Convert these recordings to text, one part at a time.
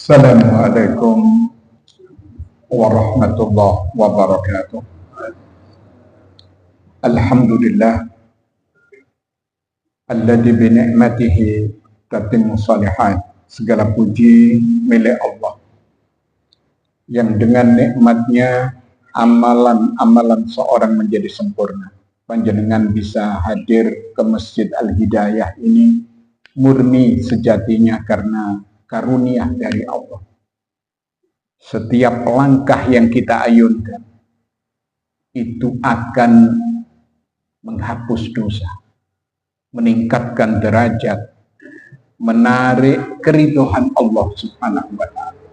Assalamualaikum warahmatullahi wabarakatuh. Alhamdulillah alladzi bi ni'matihi tatimmu shalihat. Segala puji milik Allah yang dengan nikmatnya amalan-amalan seorang menjadi sempurna. Panjenengan bisa hadir ke Masjid Al-Hidayah ini murni sejatinya karena karunia dari Allah. Setiap langkah yang kita ayunkan itu akan menghapus dosa, meningkatkan derajat, menarik keridhaan Allah Subhanahu wa ta'ala.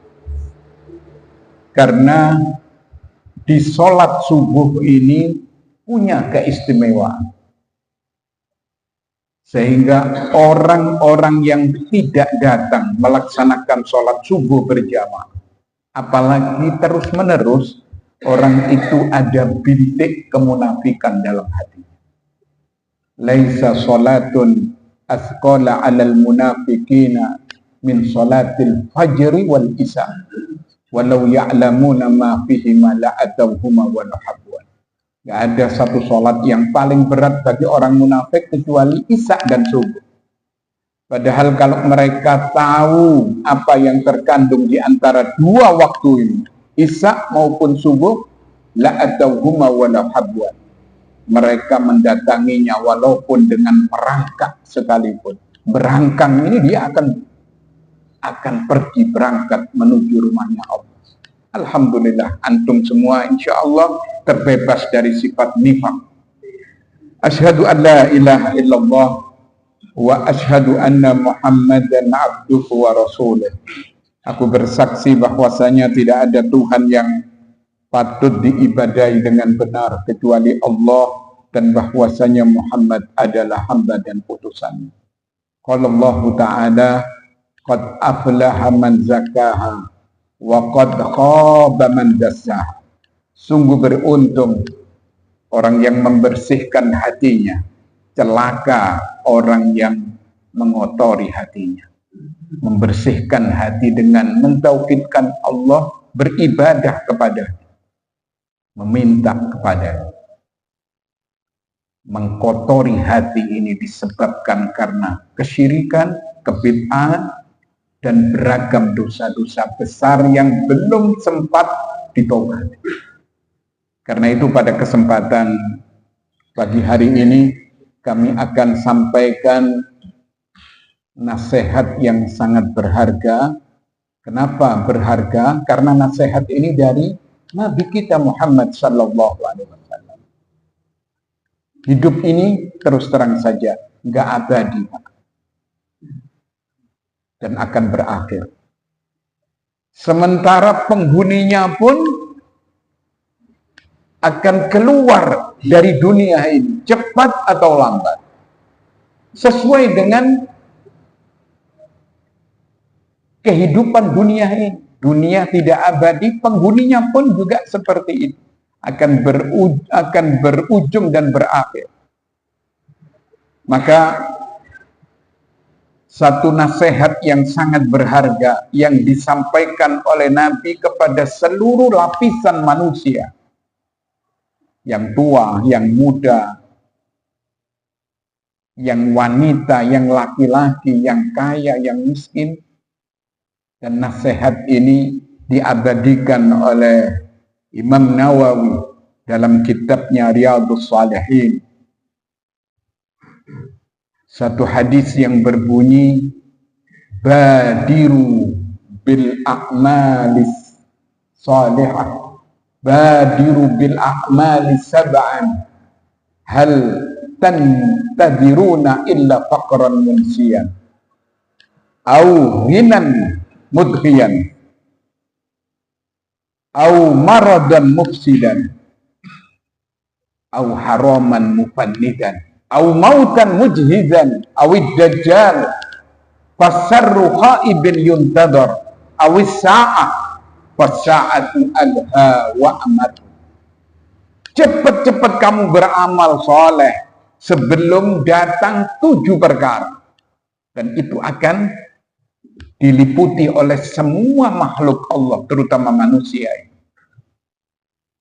Karena di sholat subuh ini punya keistimewaan. Sehingga orang-orang yang tidak datang melaksanakan sholat subuh berjamaah, apalagi terus-menerus, orang itu ada bintik kemunafikan dalam hatinya. Laisa sholatun asqala alal munafiqina min sholatil fajri wal isya walau ya'lamuna ma fihima la'atawhuma wa lahabwan. Gak ada satu sholat yang paling berat bagi orang munafik kecuali isya dan subuh. Padahal kalau mereka tahu apa yang terkandung di antara dua waktu ini, isya maupun subuh, la'atawhuma wa lahabwan, mereka mendatanginya walaupun dengan perangkap sekalipun. Berangkang ini dia akan pergi berangkat menuju rumahnya Allah. Alhamdulillah, antum semua insya Allah terbebas dari sifat nifaq. Asyhadu an la ilaha illallah wa asyhadu anna Muhammadan abduhu wa rasuluh. Aku bersaksi bahwasanya tidak ada Tuhan yang patut diibadahi dengan benar kecuali Allah, dan bahwasanya Muhammad adalah hamba dan utusannya. Qala Allah Ta'ala, qad aflaha man zakaha wa qad khaba man dassaha. Sungguh beruntung orang yang membersihkan hatinya, celaka orang yang mengotori hatinya. Membersihkan hati dengan mentauhidkan Allah, beribadah kepada, meminta kepada. Mengkotori hati ini disebabkan karena kesyirikan, kebid'ahan, dan beragam dosa-dosa besar yang belum sempat ditobati. Karena itu pada kesempatan pagi hari ini kami akan sampaikan nasihat yang sangat berharga. Kenapa berharga? Karena nasihat ini dari Nabi kita Muhammad sallallahu alaihi wasallam. Hidup ini terus terang saja nggak abadi dan akan berakhir. Sementara penghuninya pun akan keluar dari dunia ini cepat atau lambat, sesuai dengan kehidupan dunia ini. Dunia tidak abadi, penghuninya pun juga seperti itu, akan berujung dan berakhir. Maka satu nasihat yang sangat berharga yang disampaikan oleh Nabi kepada seluruh lapisan manusia, yang tua, yang muda, yang wanita, yang laki-laki, yang kaya, yang miskin. Dan nasihat ini diabadikan oleh Imam Nawawi dalam kitabnya Riyadhus Shalihin. Satu hadis yang berbunyi, badiru bil a'malis salihah, badiru bil a'malis sab'an, hal tantadiruna illa faqran munsiyan, au ghinan mudhiyan, au maradan mufsidan, au haraman mufannidan, au mautan mujhizan, awid dajjal, fasarru khaibin yuntadar, awis sa'ah, fasya'atu alha wa amad. Cepat-cepat kamu beramal soleh sebelum datang 7 perkara, dan itu akan diliputi oleh semua makhluk Allah, terutama manusia.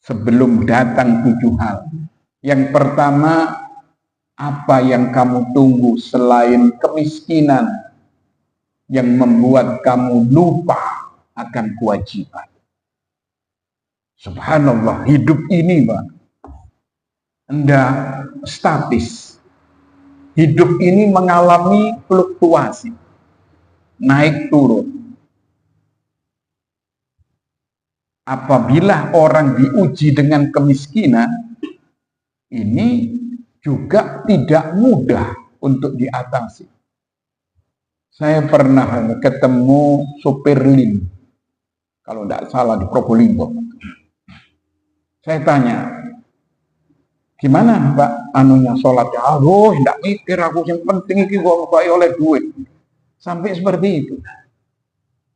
Sebelum datang 7 hal. Yang pertama, apa yang kamu tunggu selain kemiskinan yang membuat kamu lupa akan kewajiban? Subhanallah, hidup ini, Pak, enggak statis. Hidup ini mengalami fluktuasi, naik turun. Apabila orang diuji dengan kemiskinan, ini juga tidak mudah untuk diatasi. Saya pernah ketemu sopir lim, kalau tidak salah di Probolinggo. Saya tanya, gimana Pak anunya sholatnya? Aduh, tidak mikir aku, yang penting ini gua oleh duit. Sampai seperti itu.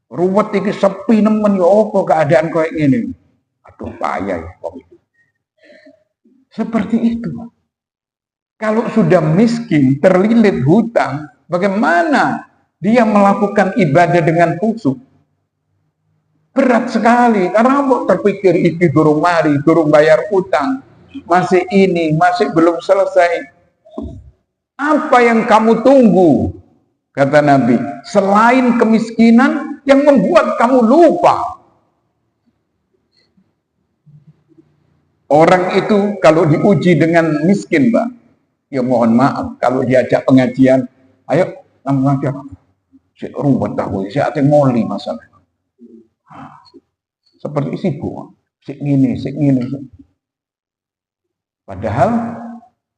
Ruwet iki sepi nemen ya apa keadaan kayak gini. Aduh payah ya. Seperti itu. Kalau sudah miskin, terlilit hutang, bagaimana dia melakukan ibadah dengan khusyuk? Berat sekali, karena terpikir iki durung mari, durung bayar hutang, masih ini, masih belum selesai. Apa yang kamu tunggu? Kata Nabi, selain kemiskinan yang membuat kamu lupa. Orang itu kalau diuji dengan miskin, Pak, ya mohon maaf, kalau diajak pengajian, ayo pengajian, si ruwet aku, si ate moli masalah. Seperti sibuk, si ini. Padahal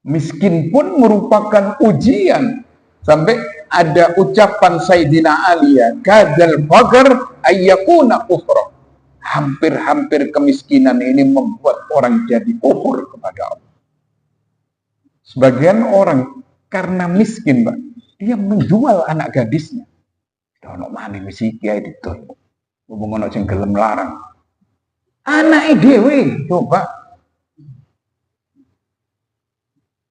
miskin pun merupakan ujian. Sampai ada ucapan Sayyidina Ali, ya, kadzal faqr ayyakuna kufra. Hampir-hampir kemiskinan ini membuat orang jadi kufur kepada Allah. Sebagian orang karena miskin, Pak, dia menjual anak gadisnya. Ono mani misi kiai didol. Wong ono sing gelem larang. Anake dhewe coba.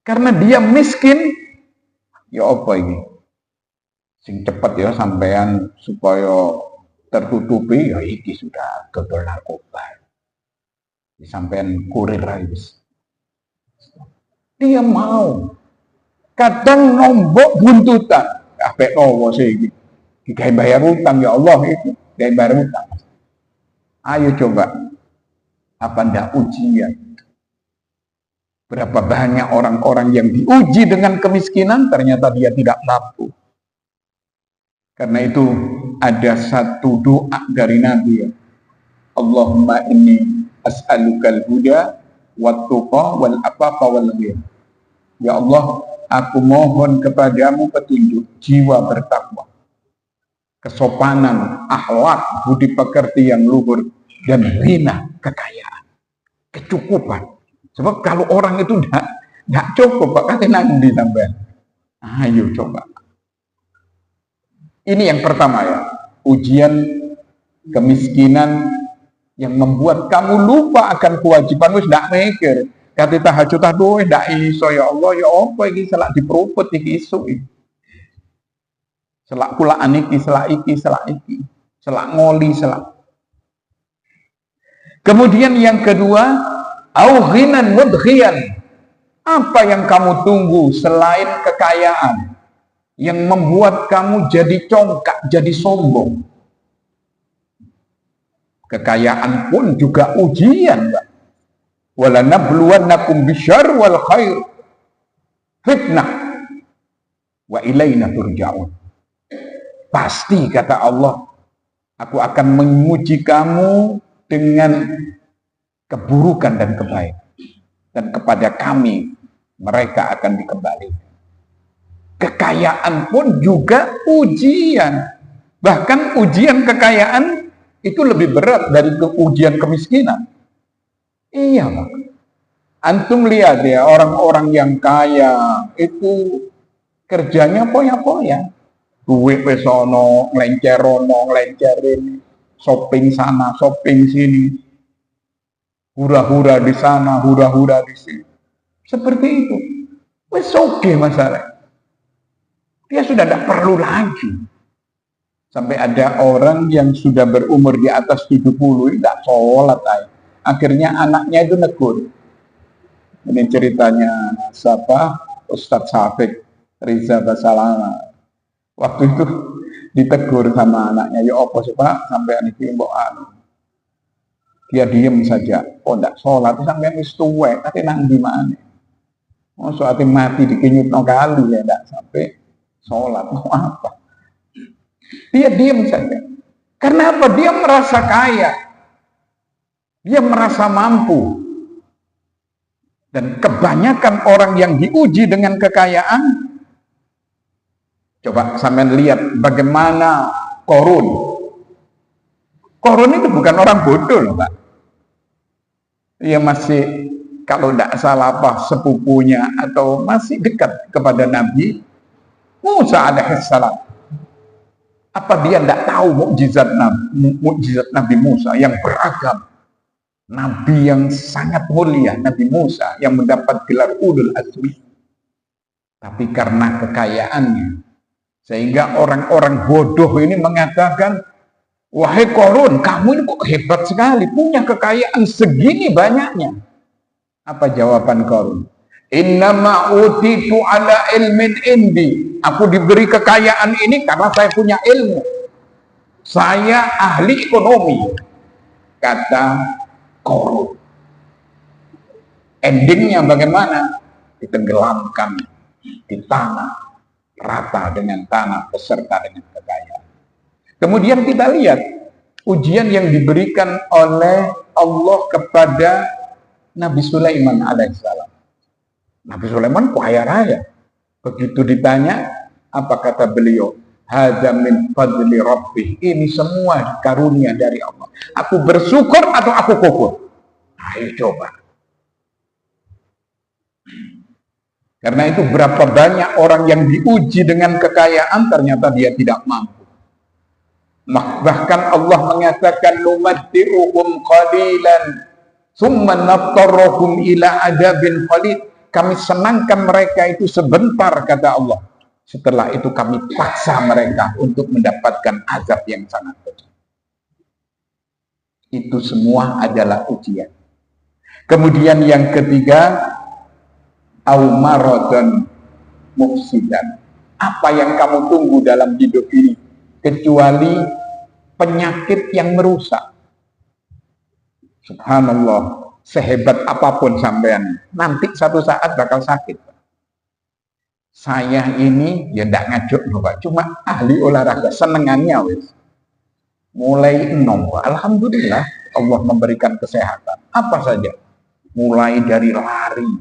Karena dia miskin, ya apa ini? Sing cepet ya sampean supaya tertutupi, ya iki sudah dodol narkoba. Sampean kurir wis. Dia mau. Kadang nombok buntutan. Apik nowo sih iki. Digawe bayar utang ya Allah itu, digawe bayar utang. Ayo coba. Apa ndak ujian? Berapa banyak orang-orang yang diuji dengan kemiskinan, ternyata dia tidak mampu. Karena itu ada satu doa dari Nabi, ya. Allahumma inni as'alukal huda wat tuqa wal afafa wal ghina. Ya Allah, aku mohon kepadamu petunjuk, jiwa bertakwa, kesopanan, akhlak, budi pekerti yang luhur, dan ghina, kekayaan, kecukupan. Sebab kalau orang itu nggak cukup, Pak, kata nanti sampai. Ayo coba. Ini yang pertama, ya, ujian kemiskinan yang membuat kamu lupa akan kewajiban, wis ndak mikir. Kata tahajud aduh ndak iso ya Allah, ya apa iki selak diperupet iki isu iki. Selak kulaan iki, selak iki, selak ngoli, selak. Kemudian yang kedua, au ghinan mudghiyan. Apa yang kamu tunggu selain kekayaan yang membuat kamu jadi congkak, jadi sombong? Kekayaan pun juga ujian, Pak. Walanabluwannakum bisyarri wal khair fitnah wa ilaina turja'un. Pasti kata Allah, aku akan menguji kamu dengan keburukan dan kebaikan, dan kepada kami mereka akan dikembalikan. Kekayaan pun juga ujian. Bahkan ujian kekayaan itu lebih berat dari ujian kemiskinan. Iya, Pak. Antum lihat ya, orang-orang yang kaya itu kerjanya poya-poya. Duit pesono, ngelencer ini, shopping sana, shopping sini. Hura-hura di sana, hura-hura di sini. Seperti itu. Wes oke masalah. Dia sudah tidak perlu lagi. Sampai ada orang yang sudah berumur di atas 70 tidak sholat. Akhirnya anaknya itu negur. Ini ceritanya siapa? Ustadz Syafiq Riza Basalama. Waktu itu ditegur sama anaknya, ya apa sih Pak, sampai ini mbok anu. Dia diem saja, tidak sholat, sampai wis tuwek, tapi nang di mana? Oh, soalnya mati dikinyut no kali ya, tidak sampai sholat, mau apa? Dia diem saja. Karena apa? Dia merasa kaya, dia merasa mampu. Dan kebanyakan orang yang diuji dengan kekayaan, coba sampean lihat bagaimana Korun. Korun itu bukan orang bodoh loh, Pak. Dia masih, kalau tidak salah apa, sepupunya atau masih dekat kepada Nabi Musa alaihissalam. Apa dia tidak tahu mukjizat Nabi Musa yang beragam? Nabi yang sangat mulia, Nabi Musa yang mendapat gelar Ulul Azmi. Tapi karena kekayaannya, sehingga orang-orang bodoh ini mengatakan, wahai Korun, kamu ini kok hebat sekali, punya kekayaan segini banyaknya. Apa jawaban Korun? Innama utitu ala ilmin indi. Aku diberi kekayaan ini karena saya punya ilmu. Saya ahli ekonomi. Kata Korun. Endingnya bagaimana? Ditenggelamkan di tanah, rata dengan tanah beserta dengan kekayaan. Kemudian kita lihat ujian yang diberikan oleh Allah kepada Nabi Sulaiman alaihissalam. Nabi Sulaiman kaya raya. Begitu ditanya, apa kata beliau? Hadza min fadli rabbih. Ini semua karunia dari Allah. Aku bersyukur atau aku kufur? Ayo coba. Karena itu berapa banyak orang yang diuji dengan kekayaan ternyata dia tidak mampu. Bahkan Allah mengatakan numatti'uhum qalilan summa naftarruhum ila adabin qalil. Kami senangkan mereka itu sebentar, kata Allah. Setelah itu kami paksa mereka untuk mendapatkan azab yang sangat pedih. Itu semua adalah ujian. Kemudian yang ketiga, aumaradun mufsidan. Apa yang kamu tunggu dalam hidup ini kecuali penyakit yang merusak? Subhanallah, sehebat apapun sampean, nanti satu saat bakal sakit. Saya ini ya ndak ngajuk loh Pak, cuma ahli olahraga, senengannya wis. Mulai nol, alhamdulillah Allah memberikan kesehatan. Apa saja, mulai dari lari,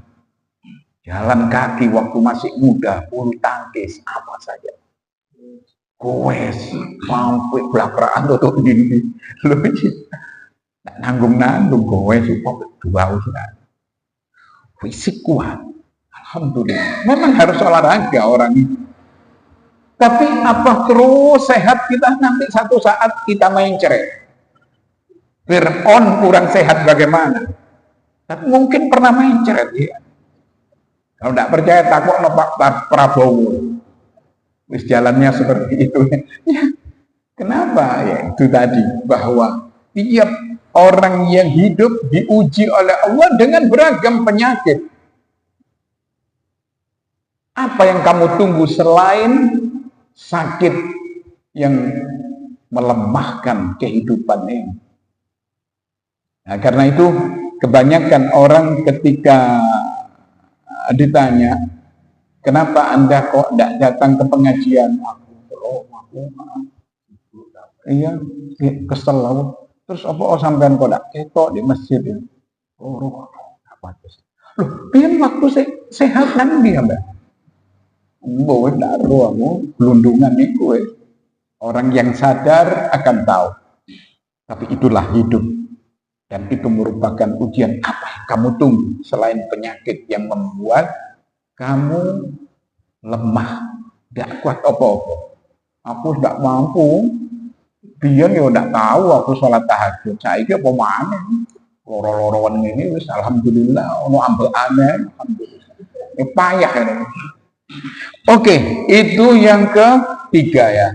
jalan kaki waktu masih muda, bulu tangkis, apa saja. Goes, sampai belakraan tutup dinding. Lucu. Nanggung-nanggung goes, dua usaha. Fisik kuat. Alhamdulillah. Memang harus olahraga orang ini. Tapi apa terus sehat kita nanti satu saat kita main cerai. Fir'aun kurang sehat bagaimana? Tapi mungkin pernah main cerai dia. Kalau tidak percaya takut Pak Prabowo. Wis jalannya seperti itu. Ya, kenapa? Ya itu tadi bahwa tiap orang yang hidup diuji oleh Allah dengan beragam penyakit. Apa yang kamu tunggu selain sakit yang melemahkan kehidupan ini? Nah, karena itu kebanyakan orang ketika ditanya, kenapa Anda kok tidak datang ke pengajian? Iya, kesel lah. Terus apa sampean kok tidak ketok di masjid ya? Apa itu? Loh, pian waktu sehat kan dia, Mbak? Mbak, tidak tahu, gelundungan itu. Orang yang sadar akan tahu. Tapi itulah hidup. Dan itu merupakan ujian. Apa yang kamu tunggu selain penyakit yang membuat kamu lemah, tidak kuat apa-apa. Aku tidak mampu. Dia ya tidak tahu aku sholat tahajud. Saya ini apa mana? Loro-loroan ini, alhamdulillah. Ono ambil aneh, alhamdulillah. Ini payah ini. Oke, itu yang ketiga ya.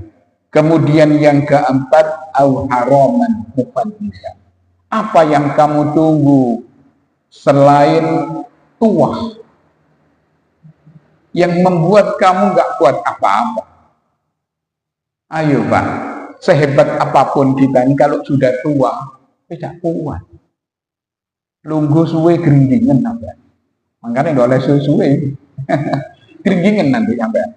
Kemudian yang keempat, au haraman mufaddilan. Apa yang kamu tunggu selain tua yang membuat kamu gak kuat apa-apa? Ayo Pak, sehebat apapun kita ini kalau sudah tua, tidak kuat. Lungguh suwe gerindingan sampai. Makanya gak oleh suwe. Gerindingan nanti sampai.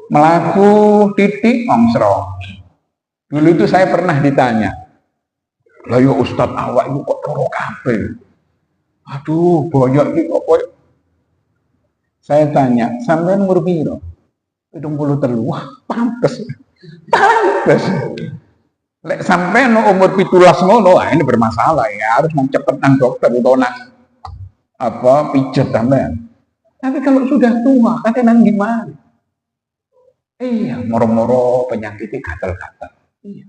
Melaku titik ngongsro. Dulu itu saya pernah ditanya, lah ya Ustadz awak itu kok loro kabeh. Aduh, boyok iki kok. Saya tanya, sampean umur piro? 73. Wah, pantes. Pantes. Lek sampean umur 17 ngono, ini bermasalah ya, harus cepet nang dokter atau nang pijet sampean. Tapi kalau sudah tua, kadang gimana? Iya, moro-moro penyakitnya gatal-gatal. Iya.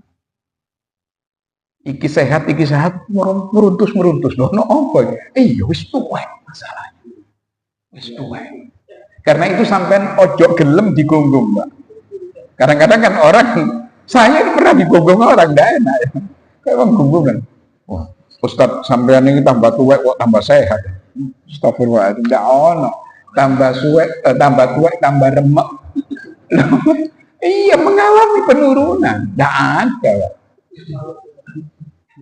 Iki sehat, meruntus. Loh, no apa? Iya, wis tuwek masalahnya. Wis tuwek. Karena itu sampean ojo gelem digonggong, Mbak. Kadang-kadang kan orang, saya pernah digonggong orang, ndak enak. Kayak orang gonggongan. Wah, Ustaz sampean ini tambah tuwek kok tambah sehat. Astagfirullah, ndak ono. Tambah tuwek, tambah remek. Iya, mengalami penurunan. Nggak ada.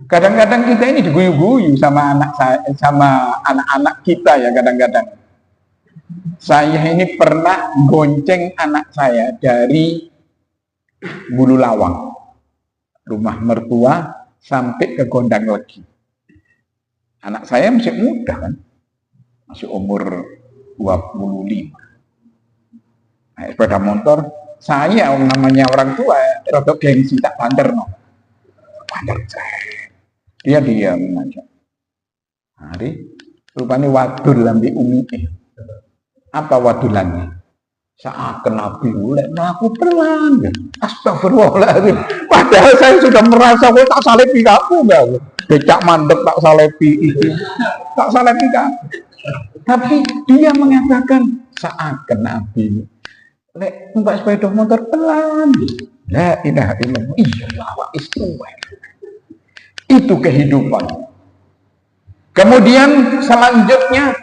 Kadang-kadang kita ini diguyu-guyu sama anak-anak kita ya kadang-kadang. Saya ini pernah gonceng anak saya dari Bulu Lawang, rumah mertua, sampai ke Gondang Legi. Anak saya masih muda kan, masih umur 25. Naik sepeda motor, saya namanya orang tua, rada gengsi tak banter no. Banter dia diam aja. Hari rupanya wadul lambi umi. Apa wadulannya? Seakan Nabi mulai melaku pelan. Astagfirullahaladzim. Padahal saya sudah merasa kok tak salepi kamu enggak? Becak mandek tak salepi itu. Tak salepi kamu. Tapi dia mengatakan seakan Nabi. Lek numpak sepeda motor pelan. La ilaha illallah. Iyalah wa istiwa. Itu kehidupan. Kemudian selanjutnya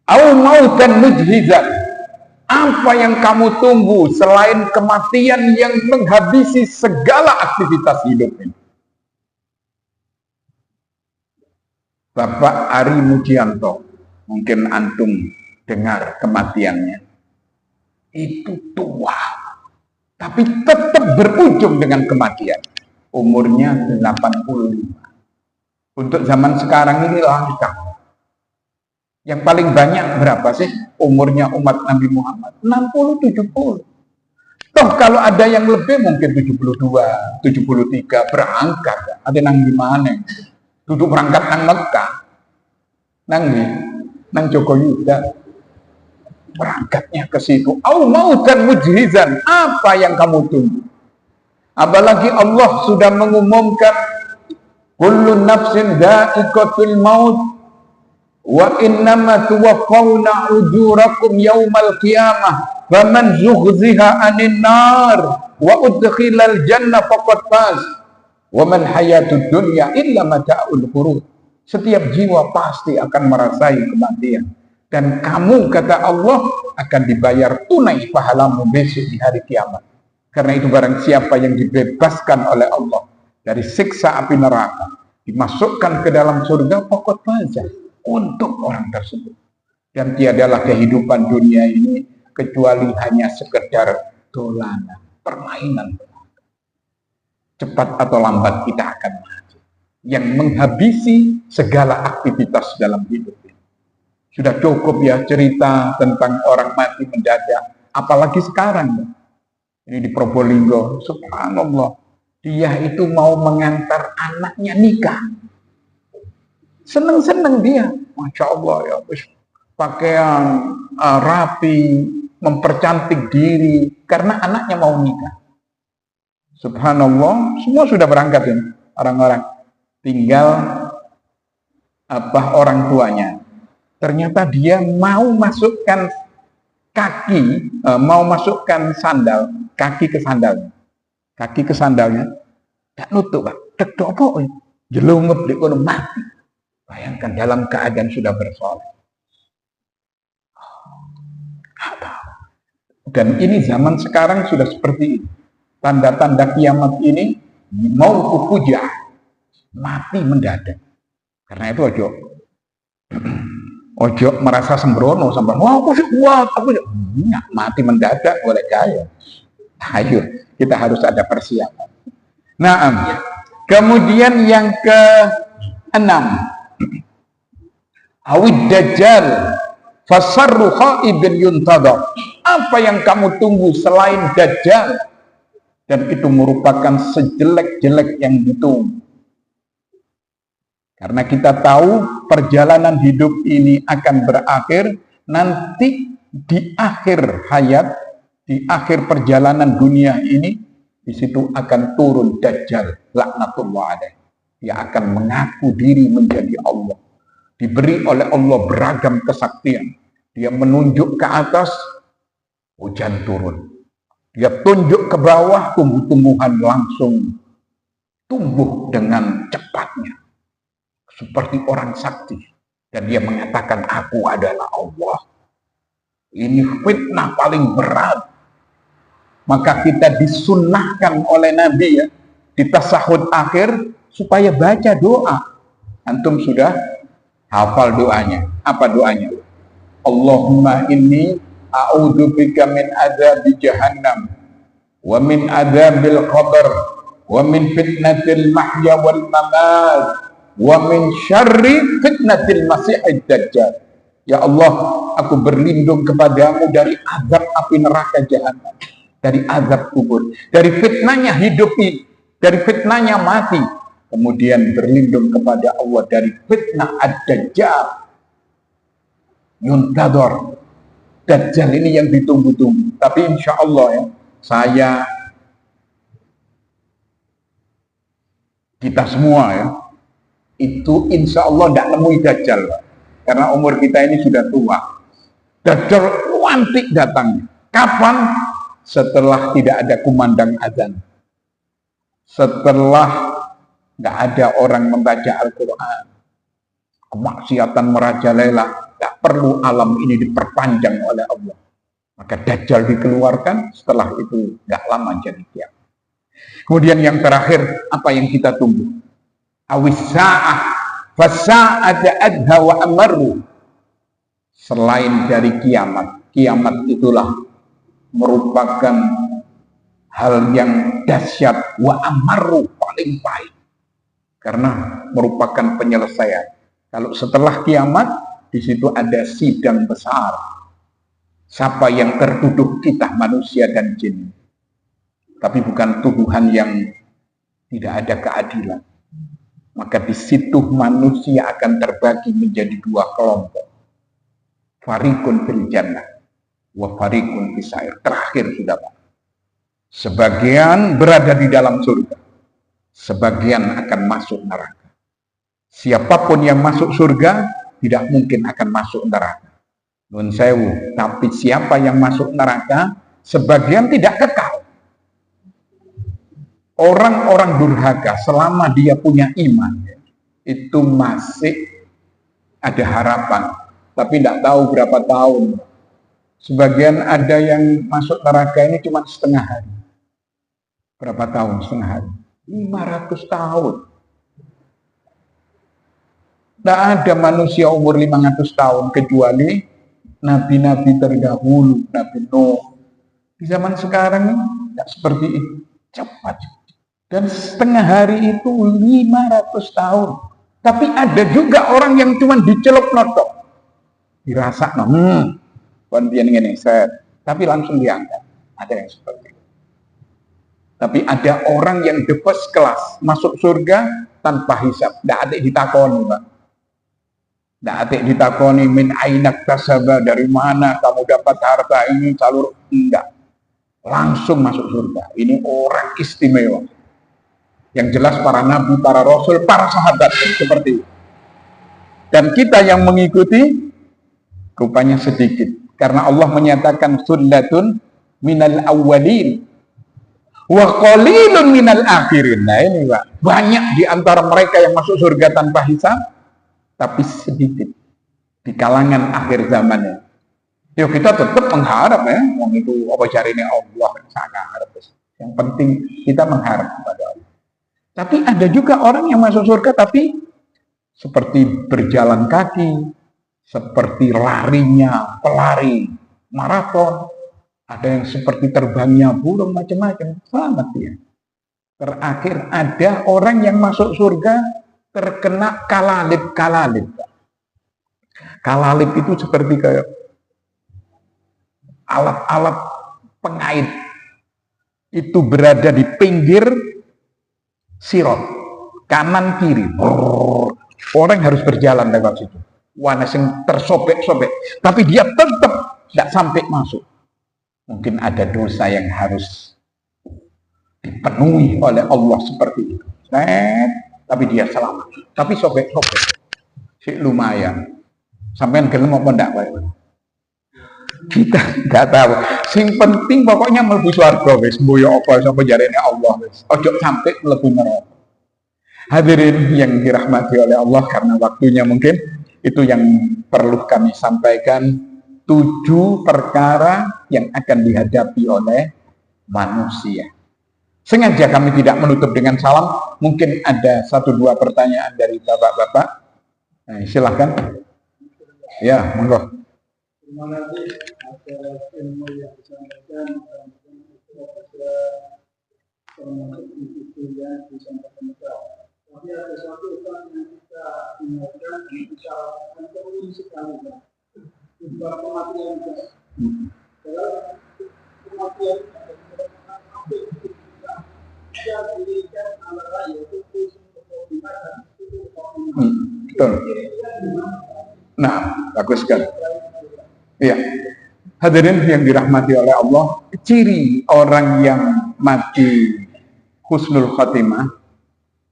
au mautan mujhizan. Apa yang kamu tunggu selain kematian yang menghabisi segala aktivitas hidup ini? Bapak Ari Mujianto, mungkin antum dengar kematiannya. Itu tua, tapi tetap berujung dengan kematian. Umurnya 85. Untuk zaman sekarang ini langka. Yang paling banyak berapa sih umurnya umat Nabi Muhammad? 60-70. Toh kalau ada yang lebih mungkin 72, 73 berangkat. Ada nang gimana? Duduk berangkat nang Mekah. Nang Joko Yuda. Berangkatnya ke situ. Au mautan mujhizan. Apa yang kamu tunggu? Apalagi Allah sudah mengumumkan kullu nafsin dha'iqatul maut wa innama tuwaffawna ujurakum yaumal qiyamah faman zuhziha 'anil nar wa udkhilal jannah faqad faz wa man hayatud dunya illa mata'ul ghurur. Setiap jiwa pasti akan merasai kematian dan kamu kata Allah akan dibayar tunai pahalamu besok di hari kiamat. Karena itu barang siapa yang dibebaskan oleh Allah dari siksa api neraka dimasukkan ke dalam surga pokok faza untuk orang tersebut. Dan tiadalah kehidupan dunia ini kecuali hanya sekedar dolanan, permainan. Cepat atau lambat kita akan mati. Yang menghabisi segala aktivitas dalam hidup ini. Sudah cukup ya cerita tentang orang mati mendadak. Apalagi sekarang. Ini di Probolinggo, subhanallah. Dia itu mau mengantar anaknya nikah. Seneng-seneng dia. Masya Allah ya. Pakaian rapi, mempercantik diri. Karena anaknya mau nikah. Subhanallah, semua sudah berangkat ini. Orang-orang. Tinggal orang tuanya. Ternyata dia mau masukkan mau masukkan sandal, kaki ke sandalnya, tak nutup, Pak. Dek apa? Jelungep di kono mati. Bayangkan dalam keadaan sudah bersoleh. Dan ini zaman sekarang sudah seperti ini. Tanda-tanda kiamat ini mau kufujah, mati mendadak. Karena itu ojo merasa sembrono sampai wah aku sih kuat, mati mendadak oleh gaya. Ayo, kita harus ada persiapan. Nah, kemudian yang ke-6, awid dajjal fasarru khaibin yuntadar. Apa yang kamu tunggu selain dajjal? Dan itu merupakan sejelek-jelek yang ditunggu. Karena kita tahu perjalanan hidup ini akan berakhir nanti di akhir hayat, di akhir perjalanan dunia ini, di situ akan turun dajjal laknatullah alaih. Dia akan mengaku diri menjadi Allah. Diberi oleh Allah beragam kesaktian. Dia menunjuk ke atas, hujan turun. Dia tunjuk ke bawah, tumbuh-tumbuhan langsung tumbuh dengan cepatnya. Seperti orang sakti. Dan dia mengatakan, aku adalah Allah. Ini fitnah paling berat. Maka kita disunnahkan oleh Nabi ya, di tasahud akhir, supaya baca doa. Antum sudah hafal doanya. Apa doanya? Allahumma inni a'udzubika min adzabi jahannam wa min adzabil qabr wa min fitnatil mahya wal mamat wa min syarri fitnatil masiihid dajjal. Ya Allah, aku berlindung kepadamu dari azab api neraka jahanam, dari azab kubur, dari fitnahnya hidup ini, dari fitnahnya mati. Kemudian berlindung kepada Allah dari fitnah ad-dajjal. Yuntador. Dajjal ini yang ditunggu-tunggu. Tapi insya Allah ya, kita semua ya, itu insya Allah tidak nemui Dajjal, Pak. Karena umur kita ini sudah tua. Dajjal wantik datangnya. Kapan? Setelah tidak ada kumandang azan. Setelah nggak ada orang membaca Al-Quran. Kemaksiatan merajalela. Nggak perlu alam ini diperpanjang oleh Allah. Maka Dajjal dikeluarkan, setelah itu nggak lama jadi kiamat. Kemudian yang terakhir, apa yang kita tunggu? Awis sa'ah fasa'ata adha wa amaru. Selain dari kiamat, kiamat itulah merupakan hal yang dahsyat wa amaru, paling pahit. Karena merupakan penyelesaian. Kalau setelah kiamat, di situ ada sidang besar. Siapa yang tertuduh kita, manusia dan jin. Tapi bukan tuduhan yang tidak ada keadilan. Maka di situ manusia akan terbagi menjadi dua kelompok. Fariqun fil jannah wa fariqun fis sa'ir. Terakhir sudah, Pak. Sebagian berada di dalam surga. Sebagian akan masuk neraka. Siapapun yang masuk surga tidak mungkin akan masuk neraka. Nun sewu, tapi siapa yang masuk neraka, sebagian tidak kekal. Orang-orang durhaka selama dia punya iman, itu masih ada harapan. Tapi tidak tahu berapa tahun. Sebagian ada yang masuk neraka ini cuma setengah hari. Berapa tahun setengah hari? 500 tahun. Tidak ada manusia umur 500 tahun kecuali nabi-nabi terdahulu, Nabi Nuh. Di zaman sekarang tidak seperti itu, cepat. Dan setengah hari itu 500 tahun. Tapi ada juga orang yang cuma dicelup notok. Dirasa, kemudian ini set. Tapi langsung diangkat. Ada yang seperti itu. Tapi ada orang yang the first class, masuk surga tanpa hisab. Tidak ada ditakoni, Pak. Tidak ada ditakoni min ainak tasaba, dari mana kamu dapat harta ini, salur, enggak. Langsung masuk surga. Ini orang istimewa. Yang jelas para nabi, para rasul, para sahabat seperti itu. Dan kita yang mengikuti rupanya sedikit. Karena Allah menyatakan sullatun minal awwalin wa qalilun minal akhirin. Nah ini Pak, banyak di antara mereka yang masuk surga tanpa hisab, tapi sedikit di kalangan akhir zamannya. Ya kita tetap mengharap ya, wong itu apa caranya Allah sangat harap. Yang penting kita mengharap kepada Allah. Tapi ada juga orang yang masuk surga tapi seperti berjalan kaki, seperti larinya pelari maraton, ada yang seperti terbangnya burung, macam-macam. Selamat dia. Terakhir ada orang yang masuk surga terkena kalalib. Kalalib itu seperti kayak alat-alat pengait. Itu berada di pinggir sirot, kanan kiri. Orang harus berjalan lewat situ. Warna yang tersobek-sobek, tapi dia tetap tidak sampai masuk. Mungkin ada dosa yang harus dipenuhi oleh Allah seperti itu. Tapi dia selamat. Tapi sobek-sobek, sih lumayan. Sampai gelem apa enggak, Pak? Kita nggak tahu. Sing penting pokoknya mlebu swarga wis, mboyo apa sapa jarene Allah wis. Ojo sampai mlebu neraka. Hadirin yang dirahmati oleh Allah, karena waktunya mungkin itu yang perlu kami sampaikan, 7 perkara yang akan dihadapi oleh manusia. Sengaja kami tidak menutup dengan salam. Mungkin ada 1-2 pertanyaan dari bapak-bapak. Nah, silahkan. Ya, monggo. Terima kasih atas ilmu yang disampaikan dan termasuk itu yang disampaikan. Tapi ada satu hal yang kita ingatkan, kita perlu sekali, sebab kematian kita. Dalam kematian kita dirikan antara yaitu betul. Nah, bagus sekali. Iya. Hadirin yang dirahmati oleh Allah, ciri orang yang mati husnul khotimah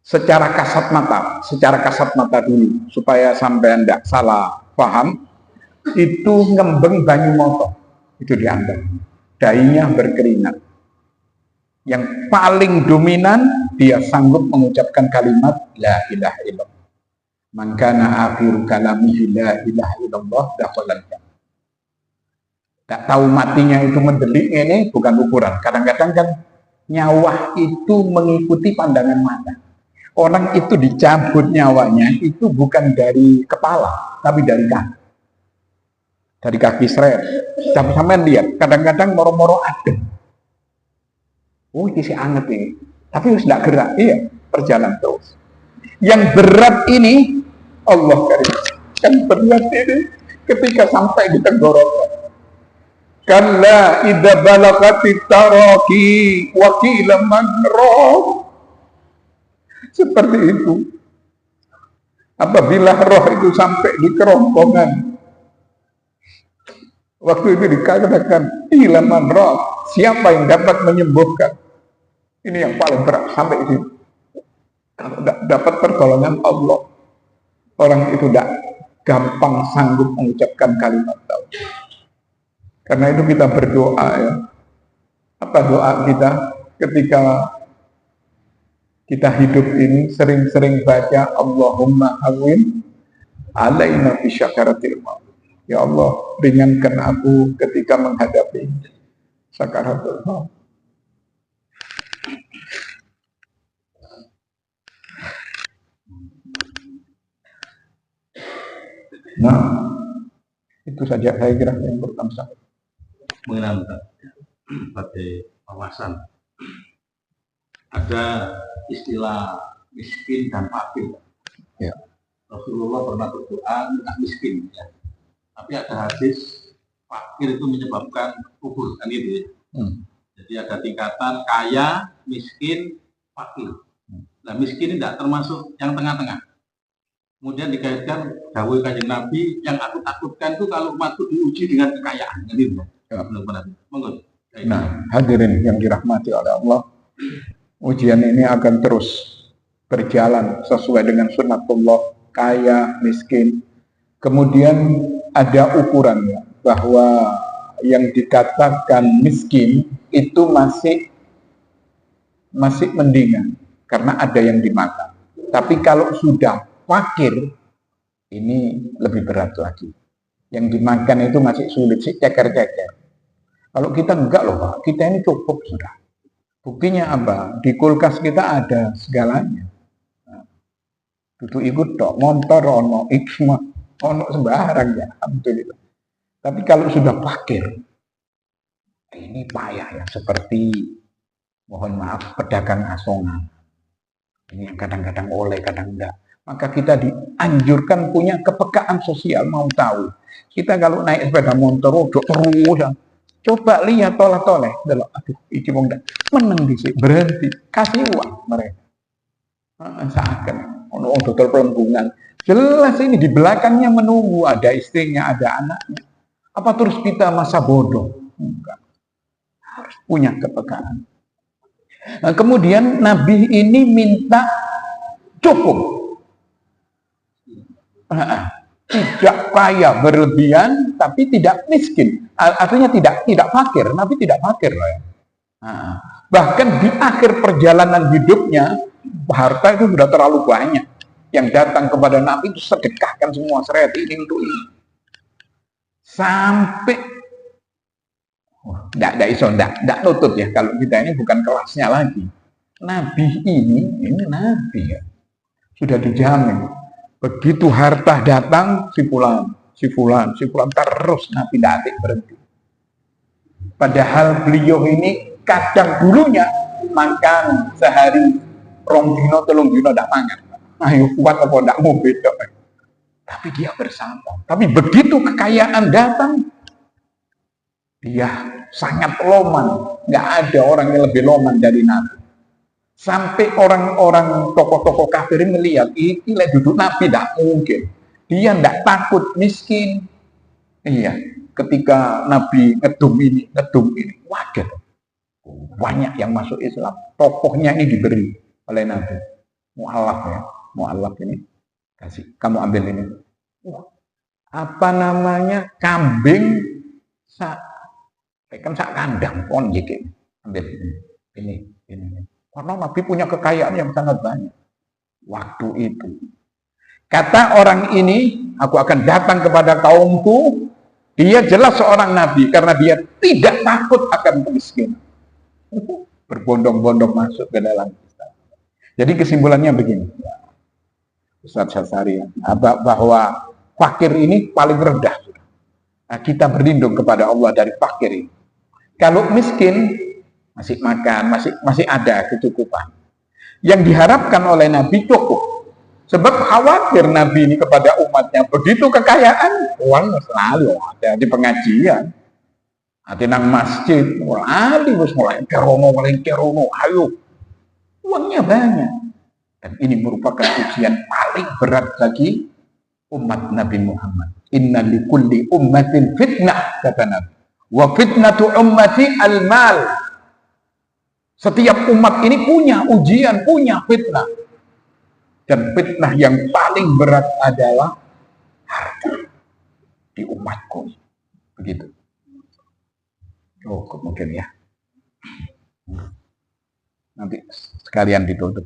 secara kasat mata dulu supaya sampai tidak salah paham, itu ngembeng banyu moto, itu dianggap dainya berkeringat. Yang paling dominan dia sanggup mengucapkan kalimat la ilaha illallah. Man kana akhiru kalamihi la ilaha illallah dakhalal jannah. Tak tahu matinya itu mendelik, ini bukan ukuran. Kadang-kadang kan nyawa itu mengikuti pandangan mata. Orang itu dicabut nyawanya itu bukan dari kepala, tapi dari kaki. Dari kaki seret. Sampai lihat, kadang-kadang moro-moro adem. Oh, ini sih anget ini. Tapi harus tidak gerak. Iya, berjalan terus. Yang berat ini, Allah karim. Kan berat ini ketika sampai di tenggorokan. Kalla idza balagati taraki wa qila man roh. Seperti itu. Apabila roh itu sampai di kerongkongan, waktu itu dikatakan ila man roh, siapa yang dapat menyembuhkan? Ini yang paling berat sampai itu. Kalau tidak dapat pertolongan Allah, orang itu tidak gampang sanggup mengucapkan kalimat tauhid. Karena itu kita berdoa ya. Apa doa kita ketika kita hidup ini? Sering-sering baca Allahumma hawwin alaina fi syakaratil maut. Ya Allah, ringankan aku ketika menghadapi sakaratul maut. Nah, itu saja saya kira yang pertama. Mengenai sebagai wawasan, ada istilah miskin dan fakir. Ya. Rasulullah pernah berdoa minta miskin, ya. Tapi ada hadis fakir itu menyebabkan kubur, kan gitu ya. Jadi ada tingkatan kaya, miskin, fakir. Nah, miskin tidak termasuk yang tengah-tengah. Kemudian dikaitkan dawuh Kanjeng Nabi, yang aku takutkan itu kalau umatku diuji dengan kekayaan, kan gitu ya. Nah, hadirin yang dirahmati oleh Allah, ujian ini akan terus berjalan sesuai dengan sunnatullah, kaya, miskin. Kemudian ada ukurannya, bahwa yang dikatakan miskin itu masih mendingan karena ada yang dimakan. Tapi kalau sudah fakir, ini lebih berat lagi. Yang dimakan itu masih sulit sih, ceker-ceker. Kalau kita enggak loh Pak, kita ini cukup sudah. Buktinya apa? Di kulkas kita ada segalanya. Tutu ikut dok, motor ono, ikmah, ono sembarang ya, alhamdulillah. Tapi kalau sudah fakir, ini payah ya, seperti mohon maaf pedagang asongan. Ini yang kadang-kadang oleh, kadang enggak. Maka kita dianjurkan punya kepekaan sosial, mau tahu. Kita kalau naik sepeda motor, udah terus ya. Coba lihat toleh-toleh, aduh, iki wong ndak meneng dhisik, berhenti, kasih uang mereka. Seakan ono dodol pelenggungan. Jelas ini di belakangnya menunggu, ada istrinya, ada anaknya. Apa terus kita masa bodoh? Enggak. Harus punya kepekaan. Nah, kemudian Nabi ini minta cukup. Tidak kaya berlebihan, tapi tidak miskin. Artinya tidak fakir. Nabi tidak fakir loh ya. Bahkan di akhir perjalanan hidupnya, harta itu sudah terlalu banyak. Yang datang kepada Nabi itu sedekahkan semua, seret ini untuk ini. Sampai tidak nutup ya, kalau kita ini bukan kelasnya lagi. Nabi ini Nabi ya, sudah dijamin. Begitu harta datang, si fulan terus Nabi tidak berhenti. Padahal beliau ini kadang dulunya makan sehari rong dino telung dino tidak makan. Ayo kuat apa tidak mau beda. Tapi dia bersabar. Tapi begitu kekayaan datang, dia sangat loman. Nggak ada orang yang lebih loman dari Nabi. Sampai orang-orang tokoh-tokoh kafir melihat, ini duduk Nabi, tidak mungkin. Dia tidak takut miskin. Iya, ketika Nabi ngedum ini, wajar. Banyak yang masuk Islam. Tokohnya ini diberi oleh Nabi. Mu'alaf ya, mu'alaf ini. Kasih, kamu ambil ini. Apa namanya? Kambing sak kandang pon gitu. Ambil ini. Karena Nabi punya kekayaan yang sangat banyak. Waktu itu. Kata orang ini, aku akan datang kepada kaumku. Dia jelas seorang Nabi. Karena dia tidak takut akan kemiskinan. Berbondong-bondong masuk ke dalam Islam. Jadi kesimpulannya begini. Ustaz Syazari, bahwa fakir ini paling rendah. Nah, kita berlindung kepada Allah dari fakir ini. Kalau miskin, masih makan, masih ada kecukupan. Yang diharapkan oleh Nabi cukup. Sebab khawatir Nabi ini kepada umatnya. Begitu kekayaan, uang selalu ada di pengajian. Ada nang masjid, mulai kerono, ayo. Uangnya banyak. Dan ini merupakan ujian paling berat bagi umat Nabi Muhammad. Inna likulli ummatin fitnah, kata Nabi. Wa fitnatu ummati al-mal. Setiap umat ini punya ujian, punya fitnah. Dan fitnah yang paling berat adalah harta di umatku. Begitu. Oh, mungkin ya. Nanti sekalian ditutup.